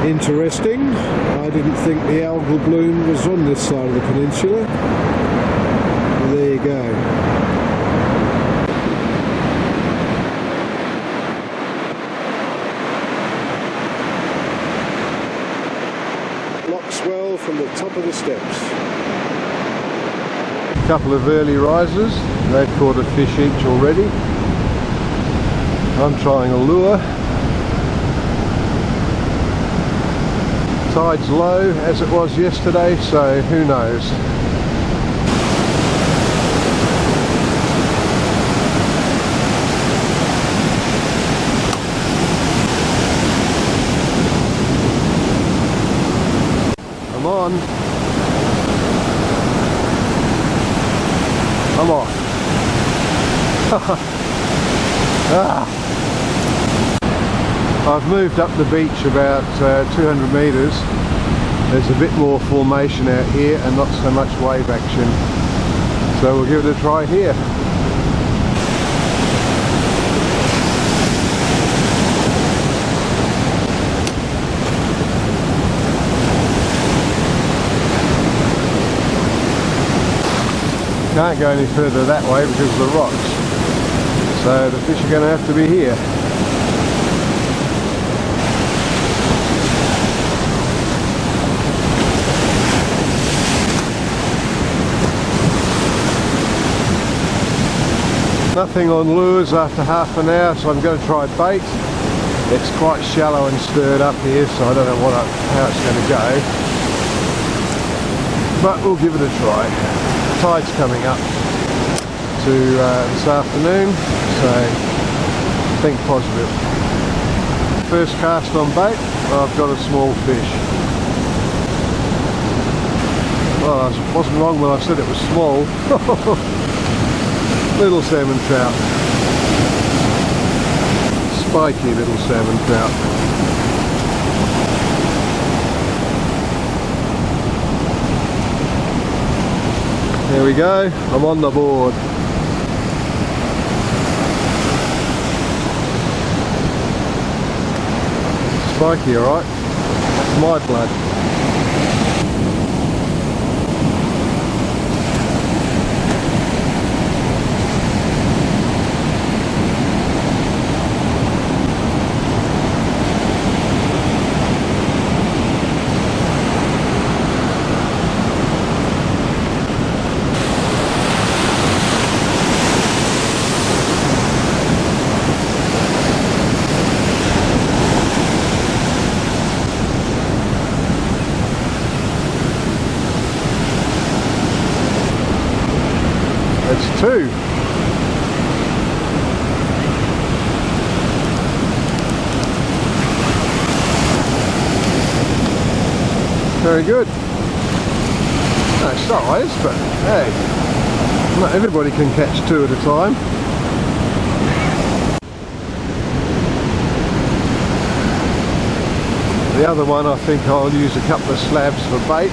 Interesting. I didn't think the algal bloom was on this side of the peninsula. There you go. Swell from the top of the steps. A couple of early risers, they've caught a fish each already. I'm trying a lure. Tide's low as it was yesterday, so who knows. On. I'm off. I've moved up the beach about 200 metres. There's a bit more formation out here and not so much wave action. So we'll give it a try here. Can't go any further that way because of the rocks, so the fish are going to have to be here. Nothing on lures after half an hour, so I'm going to try bait. It's quite shallow and stirred up here, so I don't know how it's going to go, but we'll give it a try. Tide's coming up to this afternoon, so think positive. First cast on bait, I've got a small fish. Well, I wasn't wrong when I said it was small. Little salmon trout. Spiky little salmon trout. There we go, I'm on the board. Spiky, alright. That's my blood. That's two. Very good. No size, but hey, not everybody can catch two at a time. The other one I think I'll use a couple of slabs for bait.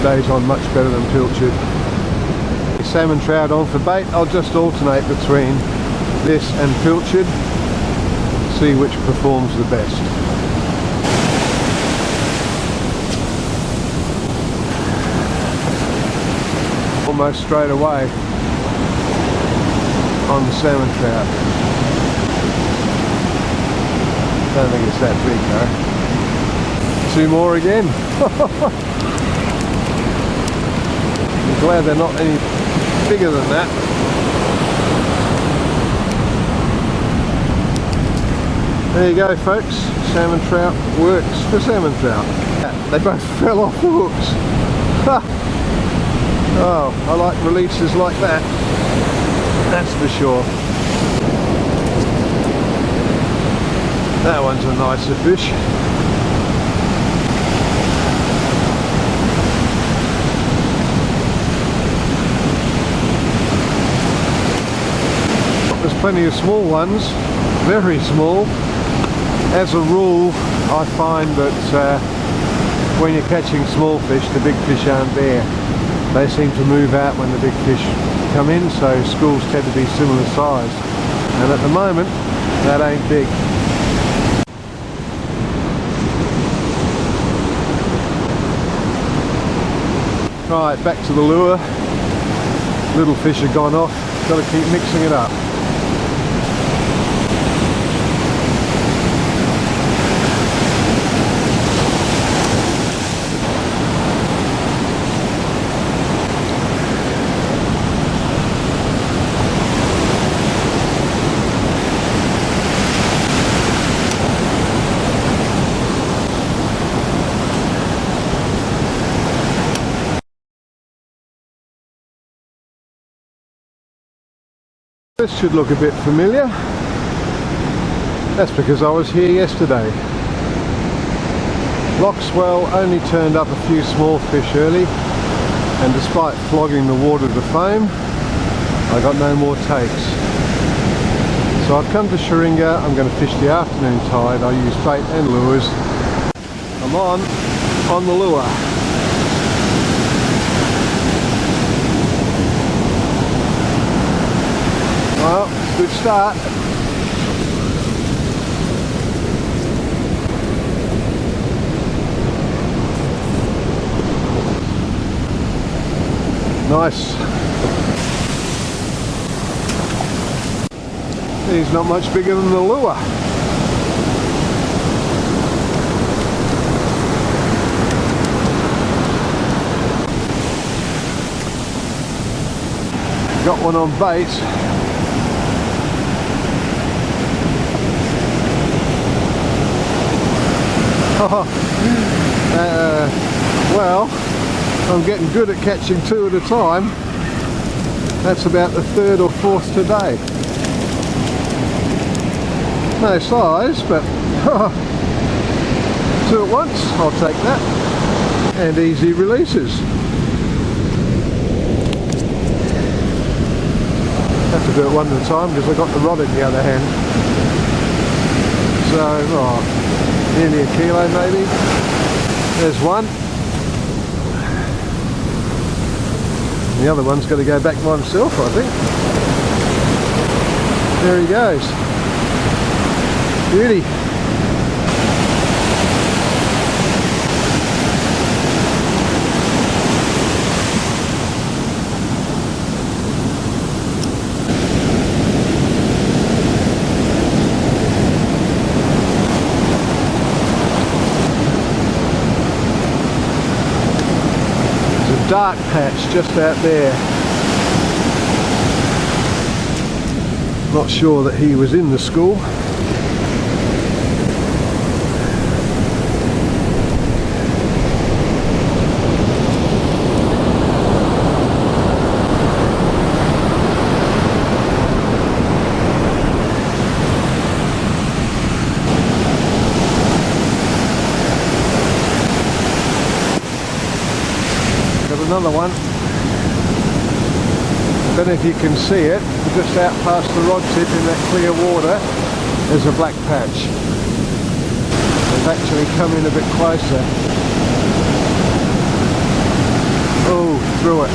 Stays on much better than pilchard. Salmon trout on for bait. I'll just alternate between this and pilchard, see which performs the best. Almost straight away on the salmon trout. Don't think it's that big though. Two more again. I'm glad they're not any bigger than that. There you go folks, salmon trout works for salmon trout. They both fell off the hooks. Oh, I like releases like that, that's for sure. That one's a nicer fish. There's plenty of small ones, very small. As a rule, I find that when you're catching small fish, the big fish aren't there. They seem to move out when the big fish come in, so schools tend to be similar size, and at the moment that ain't big. Right, back to the lure. Little fish have gone off, got to keep mixing it up. This should look a bit familiar. That's because I was here yesterday. Loxwell only turned up a few small fish early, and despite flogging the water to foam, I got no more takes. So I've come to Sheringa. I'm going to fish the afternoon tide. I use bait and lures. I'm on the lure. Well, good start. Nice. He's not much bigger than the lure. Got one on bait. Well, I'm getting good at catching two at a time. That's about the third or fourth today. No size, but two at once, I'll take that. And easy releases. Have to do it one at a time because I've got the rod in the other hand. So, nearly a kilo maybe. There's one. The other one's got to go back by himself, I think. There he goes. Beauty. Dark patch just out there. Not sure that he was in the school. Another one. Don't know if you can see it, just out past the rod tip in that clear water there's a black patch. They've actually come in a bit closer. Oh, through it.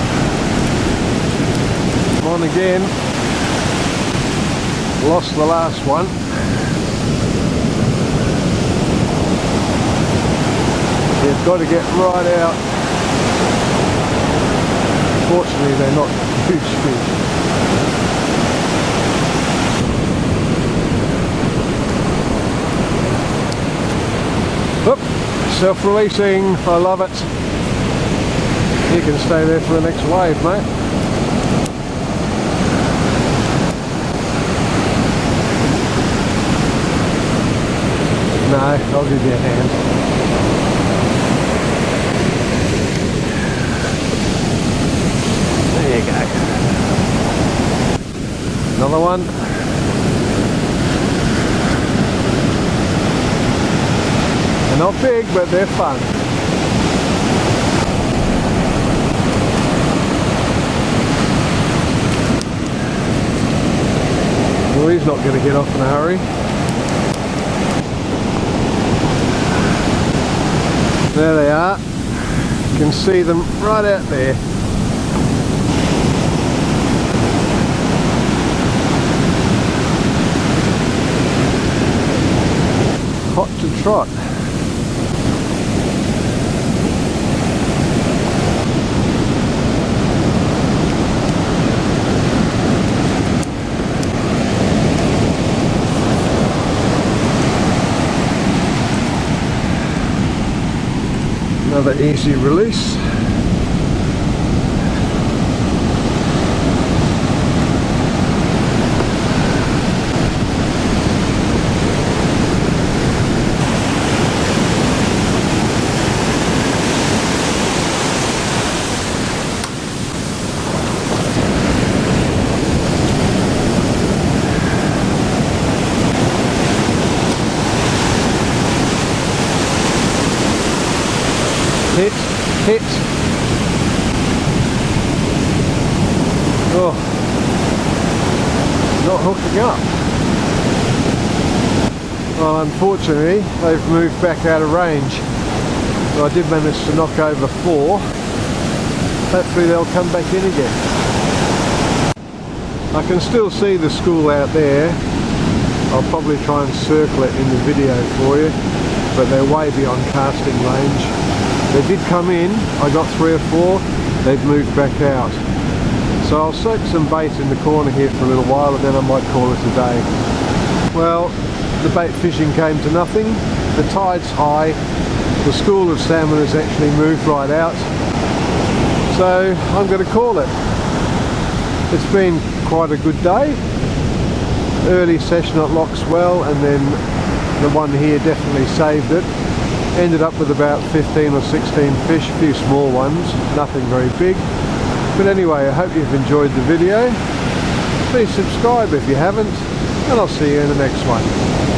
On again. Lost the last one. You've got to get right out. Fortunately, they're not huge fish. Oop, self-releasing, I love it. You can stay there for the next wave, mate. No, I'll give you a hand. There you go. Another one. They're not big, but they're fun. Well, he's not going to get off in a hurry. There they are. You can see them right out there. trot. Another easy release. Hit. Oh, not hooking up. Well, unfortunately, they've moved back out of range. So I did manage to knock over 4. Hopefully they'll come back in again. I can still see the school out there. I'll probably try and circle it in the video for you, but they're way beyond casting range. They did come in, I got 3 or 4, they've moved back out. So I'll soak some bait in the corner here for a little while and then I might call it a day. Well, the bait fishing came to nothing, the tide's high, the school of salmon has actually moved right out, so I'm going to call it. It's been quite a good day. Early session at Loxwell and then the one here definitely saved it. Ended up with about 15 or 16 fish, a few small ones, nothing very big. But anyway, I hope you've enjoyed the video. Please subscribe if you haven't, and I'll see you in the next one.